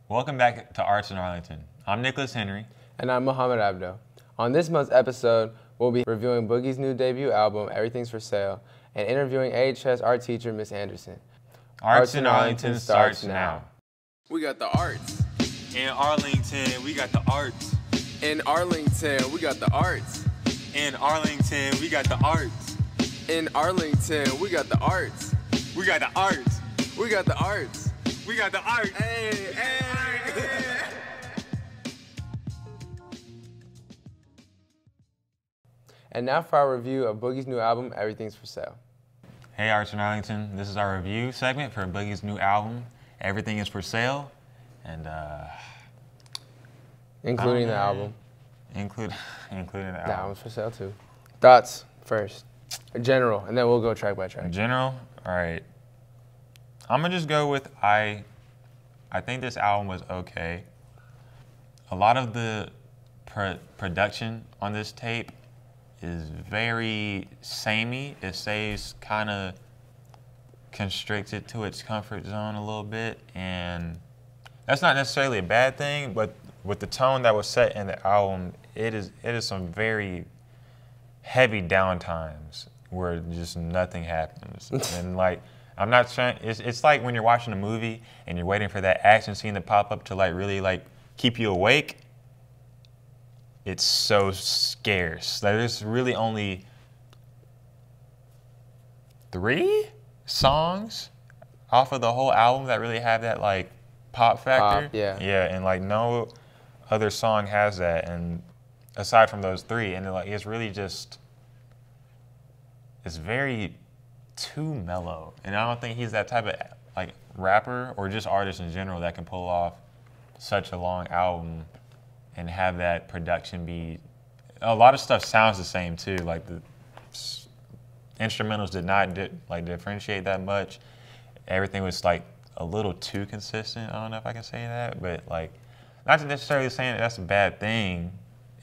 Welcome back to Arts in Arlington. I'm Nicholas Henry. And I'm Muhammad Abdo. On this month's episode, we'll be reviewing Boogie's new debut album, Everything's for Sale, and interviewing AHS art teacher, Miss Anderson. Arts in Arlington starts now. We got the arts. In Arlington, we got the arts. In Arlington, we got the arts. In Arlington, we got the arts. In Arlington, we got the arts. We got the arts. We got the arts. We got the arts. Hey, hey. And now for our review of Boogie's new album, Everything's for Sale. Hey, Arts in Arlington. This is our review segment for Boogie's new album, Everything is for Sale. And, Including the album. Including the The album. album's for sale too. Thoughts first. General, and then we'll go track by track. In general, all right. I'm gonna just go with I think this album was okay. A lot of the production on this tape is very samey. It stays kind of constricted to its comfort zone a little bit, and that's not necessarily a bad thing, but with the tone that was set in the album, it is some very heavy downtimes where just nothing happens. And like, I'm not trying, it's like when you're watching a movie and you're waiting for that action scene to pop up to like really like keep you awake. It's so scarce. Like, there's really only 3 songs off of the whole album that really have that like pop factor. Yeah. Yeah, and like no other song has that, and aside from those 3, and like it's really just, it's very too mellow, and I don't think he's that type of like rapper or just artist in general that can pull off such a long album and have that production be. A lot of stuff sounds the same too. Like the instrumentals did not differentiate that much. Everything was like a little too consistent. I don't know if I can say that, but like, not necessarily saying that that's a bad thing.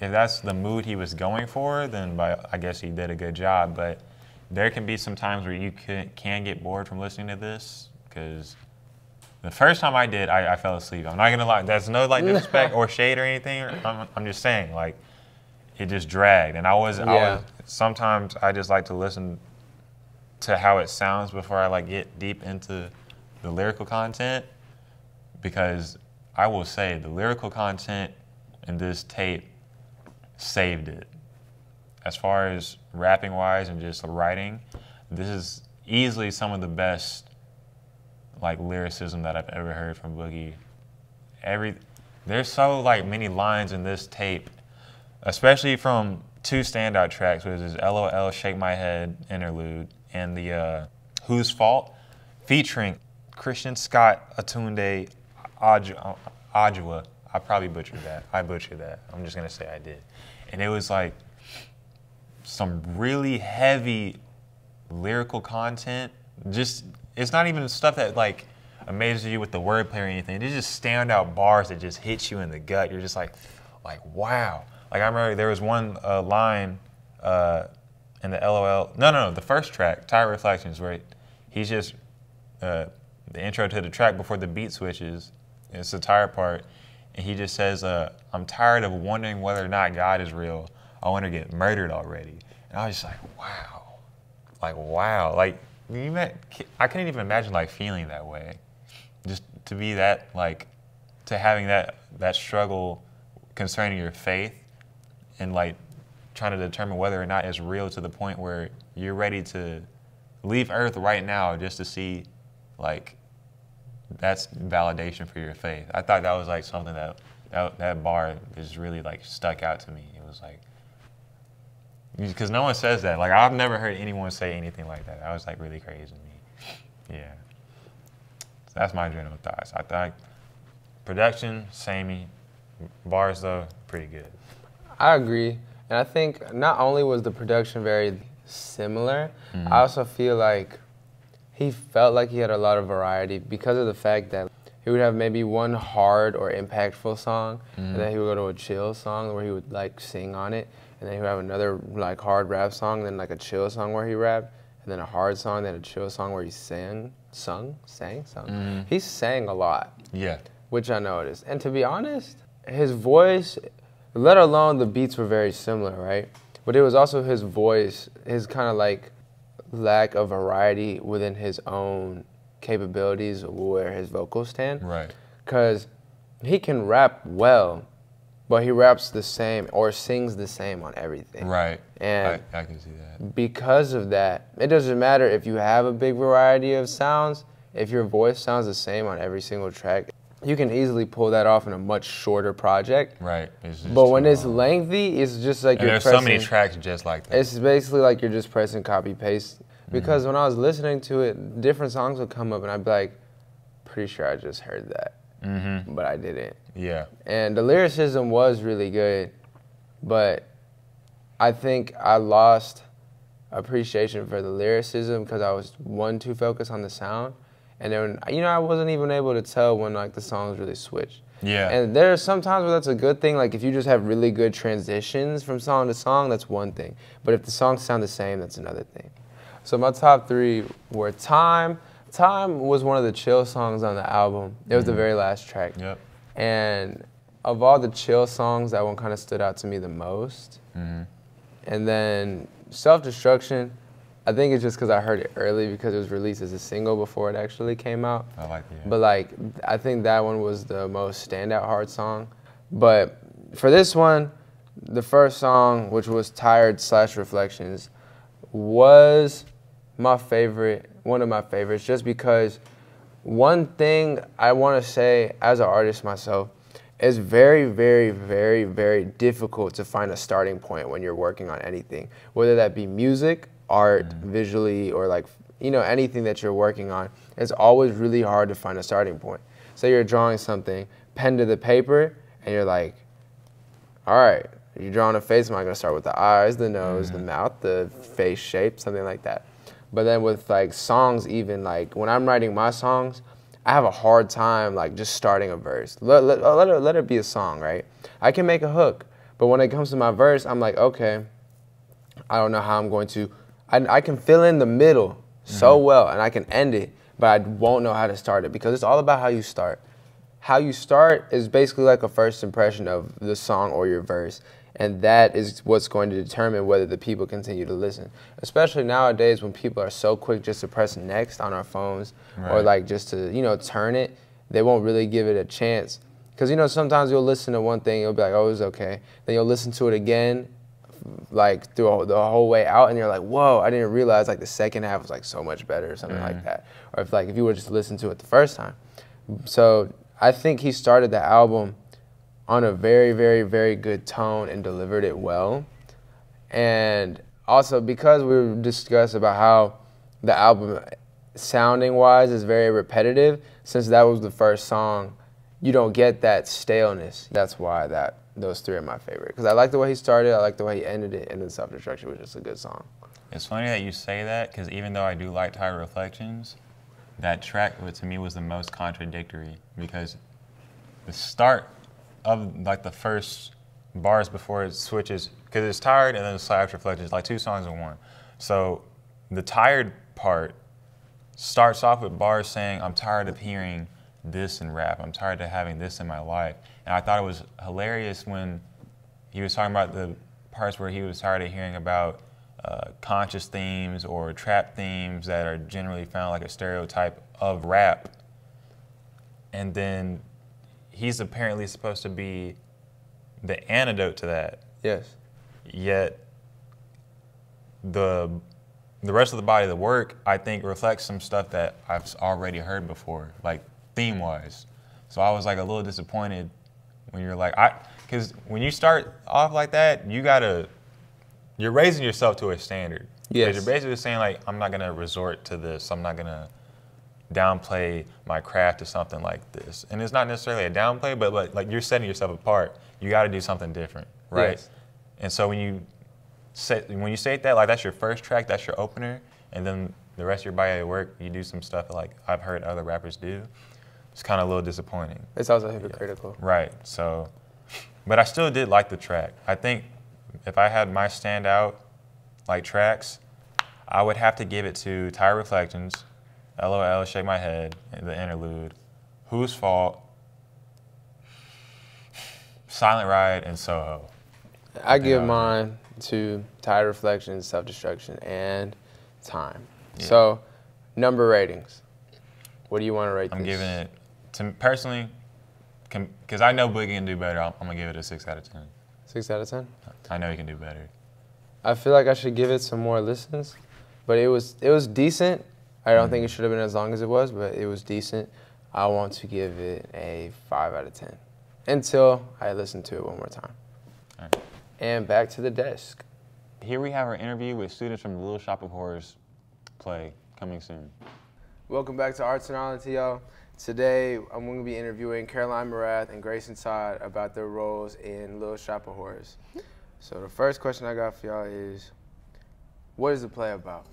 If that's the mood he was going for, then I guess he did a good job. But there can be some times where you can get bored from listening to this, because the first time I did, I fell asleep. I'm not gonna lie. There's no like disrespect or shade or anything. I'm just saying, like, it just dragged, and I was sometimes I just like to listen to how it sounds before I like get deep into the lyrical content, because I will say the lyrical content in this tape saved it. As far as rapping wise and just writing, this is easily some of the best like lyricism that I've ever heard from Boogie. There's so like many lines in this tape, especially from 2 standout tracks, which is LOL Shake My Head interlude and the Whose Fault, featuring Christian Scott Atunde Adjua. I probably butchered that. I butchered that. I'm just gonna say I did. And it was like some really heavy lyrical content. Just, it's not even stuff that like amazes you with the wordplay or anything. It's just standout bars that just hit you in the gut. You're just like wow. Like I remember there was one line in the LOL. No, the first track, Tire Reflections, where he's just the intro to the track before the beat switches. It's the tire part, and he just says, "I'm tired of wondering whether or not God is real. I want to get murdered already." And I was just like, wow, like I couldn't even imagine like feeling that way, just to be that like, to having that struggle concerning your faith, and like trying to determine whether or not it's real, to the point where you're ready to leave Earth right now just to see like that's validation for your faith. I thought that was like something that bar just really like stuck out to me. It was like, because no one says that. Like, I've never heard anyone say anything like that. That was like really crazy to me. Yeah. So that's my general thoughts. I thought production, samey. Bars though, pretty good. I agree. And I think not only was the production very similar, I also feel like he felt like he had a lot of variety because of the fact that he would have maybe one hard or impactful song, and then he would go to a chill song where he would like sing on it, and then he would have another like hard rap song, then like a chill song where he rapped, and then a hard song, then a chill song where he sang. He sang a lot. Yeah. which I know it is. And to be honest, his voice, let alone the beats were very similar, right? But it was also his voice, his kind of like lack of variety within his own capabilities where his vocals stand. Right. Because he can rap well, but he raps the same or sings the same on everything. Right. And I can see that. because of that, it doesn't matter if you have a big variety of sounds, if your voice sounds the same on every single track, you can easily pull that off in a much shorter project. Right. But when it's lengthy, it's just like and you're there's pressing. so many tracks just like that. It's basically like you're just pressing copy paste. Because when I was listening to it, different songs would come up, and I'd be like, pretty sure I just heard that, but I didn't. Yeah. And the lyricism was really good, but I think I lost appreciation for the lyricism because I was too focused on the sound, and then I wasn't even able to tell when like the songs really switched. Yeah. And there are some times where that's a good thing. Like if you just have really good transitions from song to song, that's one thing. But if the songs sound the same, that's another thing. So my top 3 were Time. Time was one of the chill songs on the album. It was the very last track. Yep. And of all the chill songs, that one kind of stood out to me the most. And then Self-Destruction, I think it's just because I heard it early because it was released as a single before it actually came out. I like that. But like, I think that one was the most standout hard song. But for this one, the first song, which was Tired/Reflections, was my favorite, one of my favorites, just because one thing I want to say as an artist myself, it's very, very, very, very difficult to find a starting point when you're working on anything, whether that be music, art, visually, or like, anything that you're working on. It's always really hard to find a starting point. Say you're drawing something, pen to the paper, and you're like, all right, you're drawing a face, am I gonna start with the eyes, the nose, the mouth, the face shape, something like that. But then with like songs, even like when I'm writing my songs, I have a hard time like just starting a verse. Let it be a song, right? I can make a hook, but when it comes to my verse, I'm like, okay, I don't know how I'm going to, I can fill in the middle so well and I can end it, but I won't know how to start it because it's all about how you start. How you start is basically like a first impression of the song or your verse. And that is what's going to determine whether the people continue to listen. Especially nowadays when people are so quick just to press next on our phones or like just to, turn it, they won't really give it a chance. Because, sometimes you'll listen to one thing, you'll be like, oh, it was okay. Then you'll listen to it again, like through the whole way out, and you're like, whoa, I didn't realize like the second half was like so much better or something like that. Or if you would just listen to it the first time. So I think he started the album on a very, very, very good tone and delivered it well. And also because we discussed about how the album sounding-wise is very repetitive, since that was the first song, you don't get that staleness. That's why those 3 are my favorite. Because I like the way he started, I like the way he ended it, and then Self-Destruction was just a good song. It's funny that you say that, because even though I do like Tired Reflections, that track to me was the most contradictory, because the start of like the first bars before it switches, because it's Tired and then Self-Reflections, like 2 songs in one. So the Tired part starts off with bars saying, I'm tired of hearing this in rap, I'm tired of having this in my life. And I thought it was hilarious when he was talking about the parts where he was tired of hearing about conscious themes or trap themes that are generally found like a stereotype of rap. And then he's apparently supposed to be the antidote to that. Yes. Yet the rest of the body of the work, I think, reflects some stuff that I've already heard before, like theme-wise. So I was like a little disappointed when you're like, because when you start off like that, you're raising yourself to a standard. Yes. You're basically saying like, I'm not gonna resort to this. I'm not gonna downplay my craft to something like this. And it's not necessarily a downplay, but like you're setting yourself apart. You got to do something different, right? Yes. And so when you say that, like that's your first track, that's your opener, and then the rest of your body of work, you do some stuff like I've heard other rappers do. It's kind of a little disappointing. It's also hypocritical. Right. So, but I still did like the track. I think if I had my standout like tracks, I would have to give it to Tired Reflections, LOL, Shake My Head, the interlude, Whose Fault, Silent Ride and Soho. I give mine to Tide Reflection, Self-Destruction, and Time. Yeah. So, number ratings. What do you want to rate this? I'm giving it, personally, because I know Boogie can do better, I'm going to give it a 6 out of 10. 6 out of 10? I know he can do better. I feel like I should give it some more listens, but it was decent. I don't think it should have been as long as it was, but it was decent. I want to give it a 5 out of 10 until I listen to it one more time. All right. And back to the desk. Here we have our interview with students from the Little Shop of Horrors play coming soon. Welcome back to Arts and Island, y'all. Today, I'm going to be interviewing Caroline Morath and Grayson Todd about their roles in Little Shop of Horrors. So the first question I got for y'all is, what is the play about?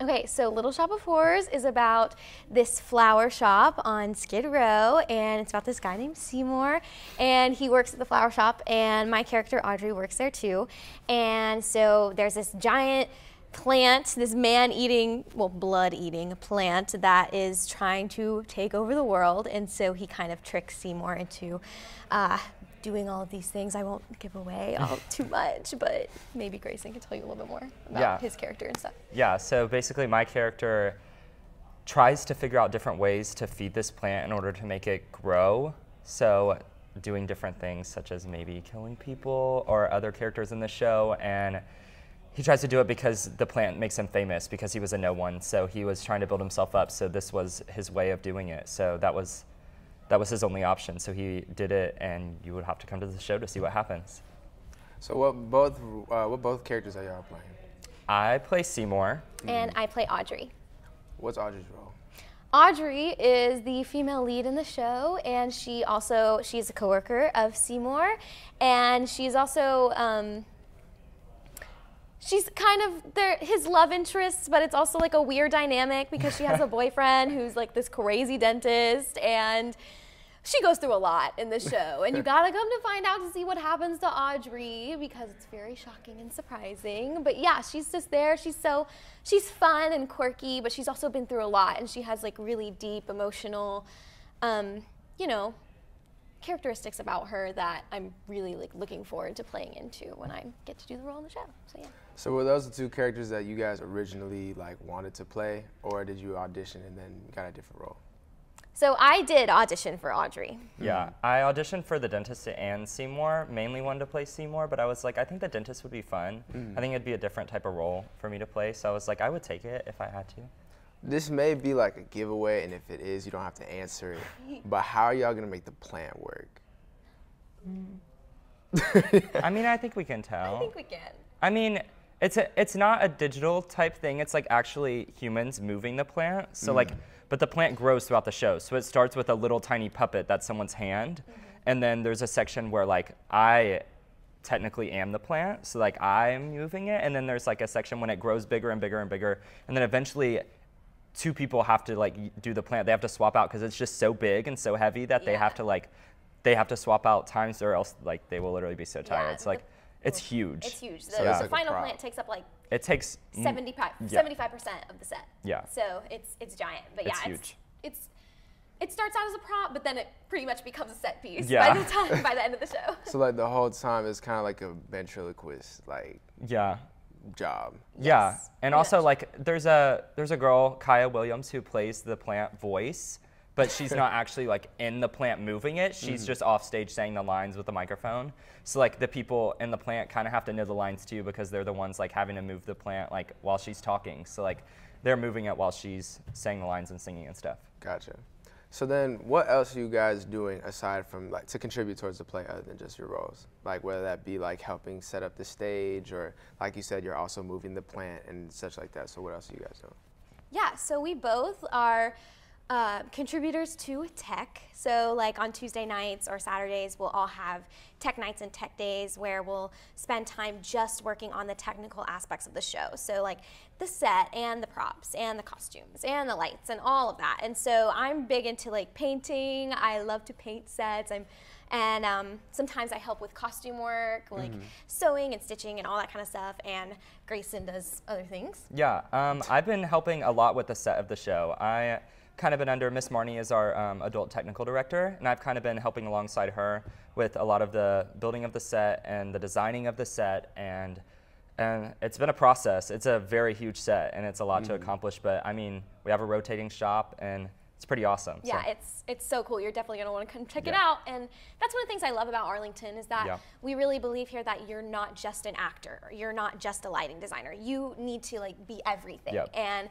Okay, so Little Shop of Horrors is about this flower shop on Skid Row, and it's about this guy named Seymour, and he works at the flower shop, and my character Audrey works there too. And so there's this giant plant, this man-eating, well, blood-eating plant that is trying to take over the world, and so he kind of tricks Seymour into doing all of these things. I won't give away all too much, but maybe Grayson can tell you a little bit more about his character and stuff. Yeah, so basically my character tries to figure out different ways to feed this plant in order to make it grow. So doing different things such as maybe killing people or other characters in the show, and he tries to do it because the plant makes him famous because he was a no one. So he was trying to build himself up, so this was his way of doing it. So that was his only option. So he did it, and you would have to come to the show to see what happens. So what both characters are y'all playing? I play Seymour. And I play Audrey. What's Audrey's role? Audrey is the female lead in the show, and she's a coworker of Seymour, and she's also she's kind of his love interest, but it's also like a weird dynamic because she has a boyfriend who's like this crazy dentist, and she goes through a lot in the show, and you gotta come to find out to see what happens to Audrey because it's very shocking and surprising. But yeah, she's just there. She's fun and quirky, but she's also been through a lot, and she has like really deep emotional, characteristics about her that I'm really like looking forward to playing into when I get to do the role in the show. So yeah. So were those the two characters that you guys originally like wanted to play, or did you audition and then got a different role? So I did audition for Audrey. Yeah, I auditioned for the dentist and Seymour, mainly wanted to play Seymour, but I was like, I think the dentist would be fun. I think it'd be a different type of role for me to play, so I was like, I would take it if I had to. This may be like a giveaway, and if it is, you don't have to answer it, but how are y'all gonna make the plant work? I mean, I think we can tell. I think we can. I mean, it's not a digital type thing, it's like actually humans moving the plant, so like, but the plant grows throughout the show. So it starts with a little tiny puppet that's someone's hand, and then there's a section where like I technically am the plant, so like I'm moving it, and then there's like a section when it grows bigger and bigger and bigger, and then eventually two people have to like do the plant. They have to swap out because it's just so big and so heavy that they have to swap out times, or else like they will literally be so tired. Yeah, it's like it's huge. It's huge. So The it's like a final prop. plant takes up like It takes 75% of the set. Yeah. So it's giant. But It's yeah, huge. it starts out as a prop, but then it pretty much becomes a set piece Yeah. by the end of the show. So like the whole time it's kind of like a ventriloquist like Yeah. job. Yeah, and pretty also much. like there's a girl, Kaya Williams, who plays the plant voice, but she's not actually like in the plant moving it. She's just off stage saying the lines with the microphone. So like the people in the plant kind of have to know the lines too because they're the ones like having to move the plant like while she's talking. So like they're moving it while she's saying the lines and singing and stuff. Gotcha. So then what else are you guys doing aside from like to contribute towards the play other than just your roles? Like whether that be like helping set up the stage or like you said, you're also moving the plant and such like that. So what else are you guys doing? Yeah, so we both are contributors to tech. So like on Tuesday nights or Saturdays, we'll all have tech nights and tech days where we'll spend time just working on the technical aspects of the show. So like the set and the props and the costumes and the lights and all of that. And so I'm big into like painting. I love to paint sets. And sometimes I help with costume work, like sewing and stitching and all that kind of stuff. And Grayson does other things. Yeah, I've been helping a lot with the set of the show. kind of been under Miss Marnie as our adult technical director, and I've kind of been helping alongside her with a lot of the building of the set and the designing of the set, and it's been a process. It's a very huge set, and it's a lot to accomplish, but I mean, we have a rotating shop, and it's pretty awesome. Yeah, so. it's so cool. You're definitely going to want to come check it out. And that's one of the things I love about Arlington is that we really believe here that you're not just an actor. You're not just a lighting designer. You need to like be everything and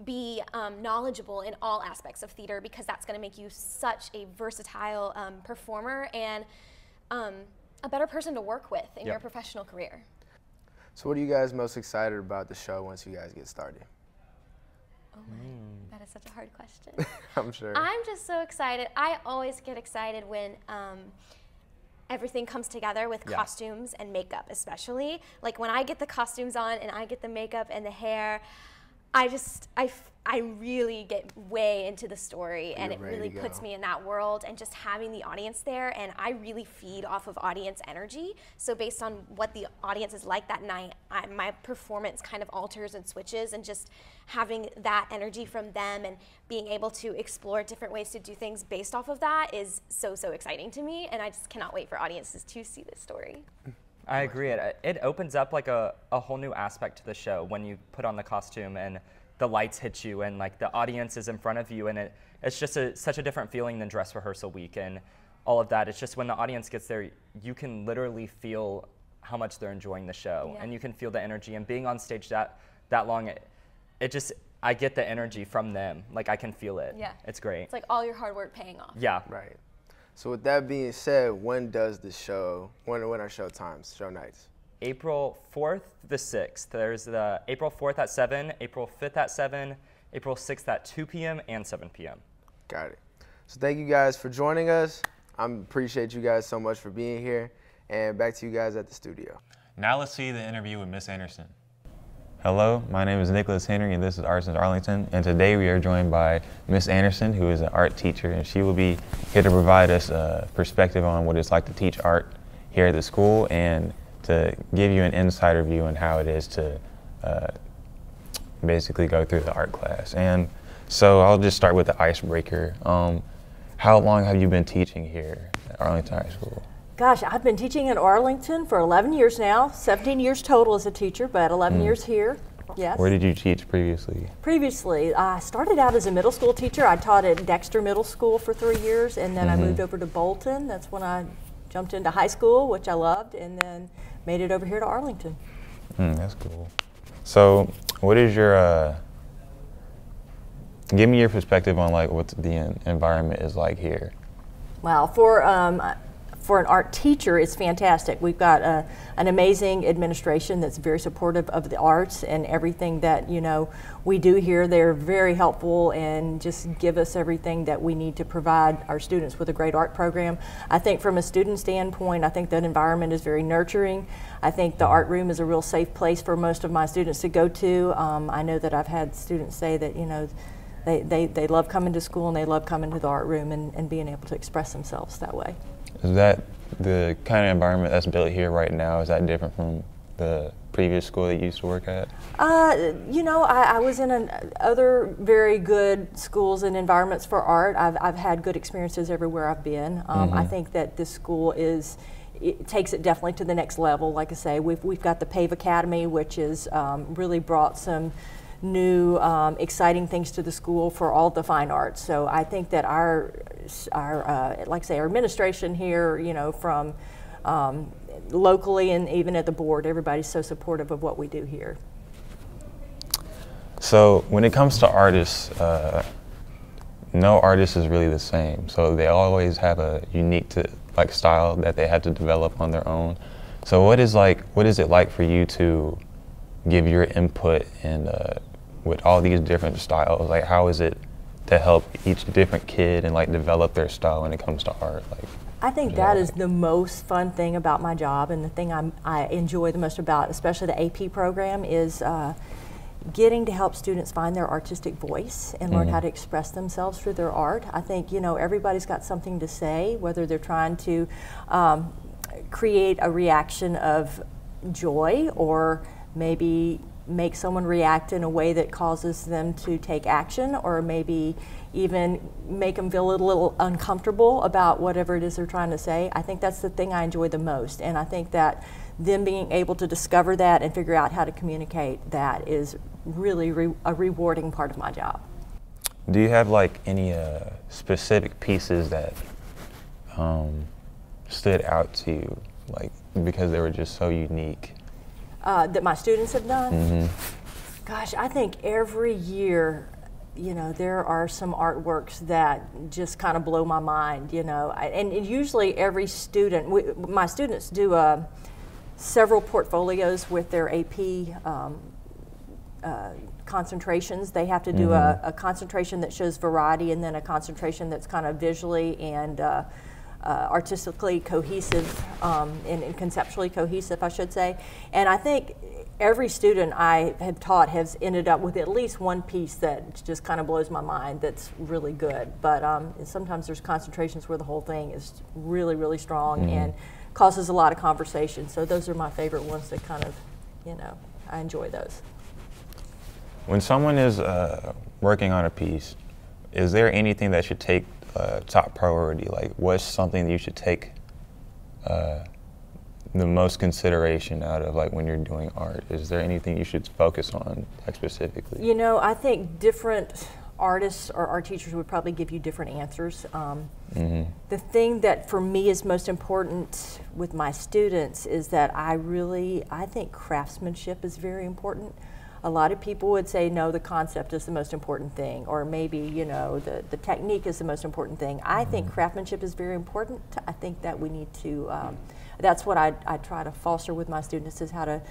be knowledgeable in all aspects of theater, because that's going to make you such a versatile performer and a better person to work with in your professional career. So what are you guys most excited about the show once you guys get started? Oh my, that is such a hard question. I'm sure. I'm just so excited. I always get excited when everything comes together with costumes and makeup, especially. Like when I get the costumes on and I get the makeup and the hair, I really get way into the story, and it really puts me in that world, and just having the audience there, and I really feed off of audience energy. So based on what the audience is like that night, my performance kind of alters and switches, and just having that energy from them and being able to explore different ways to do things based off of that is so exciting to me, and I just cannot wait for audiences to see this story. I agree. It opens up like a whole new aspect to the show when you put on the costume and the lights hit you and like the audience is in front of you, and it's just such a different feeling than dress rehearsal week and all of that. It's just when the audience gets there, you can literally feel how much they're enjoying the show, and you can feel the energy. And being on stage that long, I get the energy from them. Like I can feel it. Yeah, it's great. It's like all your hard work paying off. Yeah. Right. So with that being said, when are show times, show nights? April 4th to the 6th. There's the April 4th at 7, April 5th at 7, April 6th at 2 p.m. and 7 p.m. Got it. So thank you guys for joining us. I appreciate you guys so much for being here. And back to you guys at the studio. Now let's see the interview with Miss Anderson. Hello, my name is Nicholas Henry, and this is Arts in Arlington. And today we are joined by Miss Anderson, who is an art teacher, and she will be here to provide us a perspective on what it's like to teach art here at the school, and to give you an insider view on how it is to basically go through the art class. And so I'll just start with the icebreaker. How long have you been teaching here at Arlington High School? Gosh, I've been teaching in Arlington for 11 years now, 17 years total as a teacher, but 11 years here, yes. Where did you teach previously? Previously, I started out as a middle school teacher. I taught at Dexter Middle School for 3 years, and then I moved over to Bolton. That's when I jumped into high school, which I loved, and then made it over here to Arlington. That's cool. So what is your, give me your perspective on like what the environment is like here. Wow, for an art teacher, it's fantastic. We've got an amazing administration that's very supportive of the arts and everything that we do here. They're very helpful and just give us everything that we need to provide our students with a great art program. I think from a student standpoint, I think that environment is very nurturing. I think the art room is a real safe place for most of my students to go to. I know that I've had students say that they love coming to school and they love coming to the art room and being able to express themselves that way. Is that the kind of environment that's built here right now? Is that different from the previous school that you used to work at? I was in other very good schools and environments for art. I've had good experiences everywhere I've been. I think that this school it takes it definitely to the next level. Like I say, we've got the PAVE Academy, which has really brought some new exciting things to the school for all the fine arts. So I think that our like I say, our administration here, from locally and even at the board, everybody's so supportive of what we do here. So when it comes to artists, no artist is really the same. So they always have a unique style that they have to develop on their own. So what is it like for you to give your input and with all these different styles? Like, how is it to help each different kid and develop their style when it comes to art? I think that is the most fun thing about my job, and the thing I enjoy the most about, especially the AP program, is getting to help students find their artistic voice and learn how to express themselves through their art. I think everybody's got something to say, whether they're trying to create a reaction of joy or maybe make someone react in a way that causes them to take action, or maybe even make them feel a little uncomfortable about whatever it is they're trying to say. I think that's the thing I enjoy the most, and I think that them being able to discover that and figure out how to communicate that is really a rewarding part of my job. Do you have like any specific pieces that stood out to you, like because they were just so unique? That my students have done? Mm-hmm. Gosh, I think every year, you know, there are some artworks that just kind of blow my mind, you know. And usually every student, my students do several portfolios with their AP concentrations. They have to do a concentration that shows variety, and then a concentration that's kind of visually and artistically cohesive and conceptually cohesive, I should say. And I think every student I have taught has ended up with at least one piece that just kind of blows my mind that's really good. But sometimes there's concentrations where the whole thing is really, really strong and causes a lot of conversation. So those are my favorite ones that kind of, you know, I enjoy those. When someone is working on a piece, is there anything that should take top priority? Like, what's something that you should take the most consideration out of, like, when you're doing art? Is there anything you should focus on, like, specifically? You know, I think different artists or art teachers would probably give you different answers. The thing that for me is most important with my students is that I think craftsmanship is very important. A lot of people would say, no, the concept is the most important thing, or maybe, you know, the technique is the most important thing. I think craftsmanship is very important. I think that we need to, that's what I try to foster with my students, is how to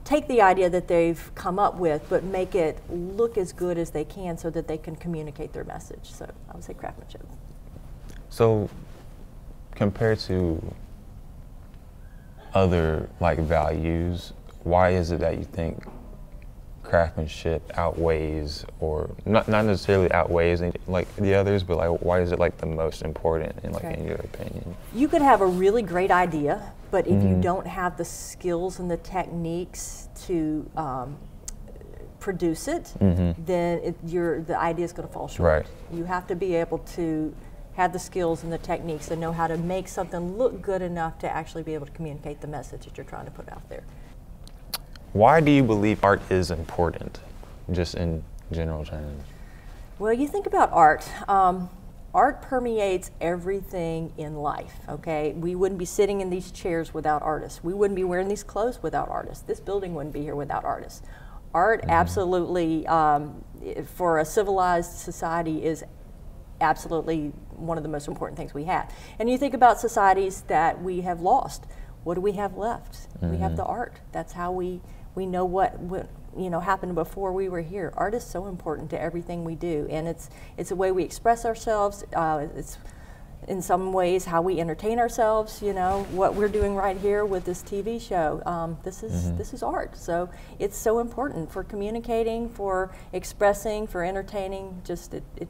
take the idea that they've come up with, but make it look as good as they can so that they can communicate their message. So I would say craftsmanship. So compared to other, like, values, why is it that you think craftsmanship outweighs, or not necessarily outweighs like the others, but like why is it like the most important in, like, in your opinion? You could have a really great idea, but if you don't have the skills and the techniques to produce it, then the idea is going to fall short. Right. You have to be able to have the skills and the techniques and know how to make something look good enough to actually be able to communicate the message that you're trying to put out there. Why do you believe art is important, just in general terms? Well, you think about art. Art permeates everything in life, okay? We wouldn't be sitting in these chairs without artists. We wouldn't be wearing these clothes without artists. This building wouldn't be here without artists. Art absolutely, for a civilized society, is absolutely one of the most important things we have. And you think about societies that we have lost. What do we have left? We have the art. That's how we know what you know happened before we were here. Art is so important to everything we do, and it's a way we express ourselves. It's in some ways how we entertain ourselves. You know what we're doing right here with this TV show. This is art. So it's so important for communicating, for expressing, for entertaining. Just it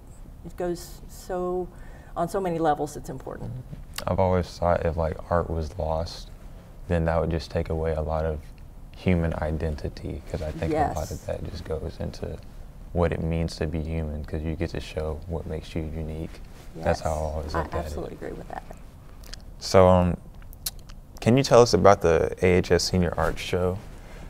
goes so on so many levels. It's important. I've always thought if like art was lost, then that would just take away a lot of human identity, because I think a lot of that just goes into what it means to be human, because you get to show what makes you unique. Yes. That's how I always look at it. I absolutely agree with that. So can you tell us about the AHS Senior Art Show?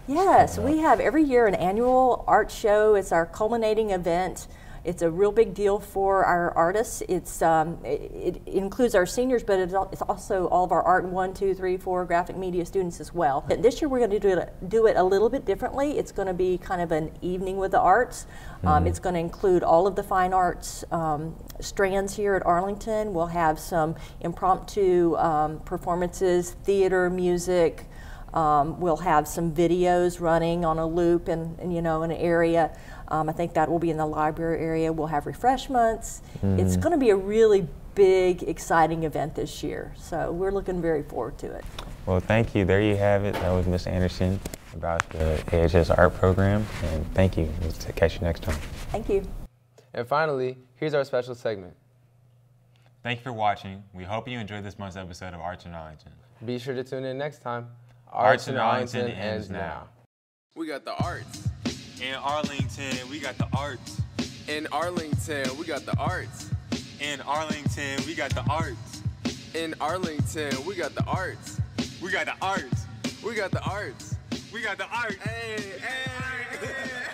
Yes, we have every year an annual art show. It's our culminating event. It's a real big deal for our artists. It includes our seniors, but it's also all of our Art 1, 2, 3, 4 graphic media students as well. And this year we're going to do it a little bit differently. It's going to be kind of an evening with the arts. It's going to include all of the fine arts strands here at Arlington. We'll have some impromptu performances, theater, music. We'll have some videos running on a loop and you know, in an area. I think that will be in the library area. We'll have refreshments. It's going to be a really big, exciting event this year. So we're looking very forward to it. Well, thank you. There you have it. That was Ms. Anderson about the AHS art program. And thank you. We'll catch you next time. Thank you. And finally, here's our special segment. Thank you for watching. We hope you enjoyed this month's episode of Arts in Arlington. Be sure to tune in next time. Arts in Arlington ends now. We got the arts. In Arlington, we got the arts. In Arlington, we got the arts. In Arlington, we got the arts. In Arlington, we got the arts. We got the arts. We got the arts. We got the arts. Hey, hey, hey.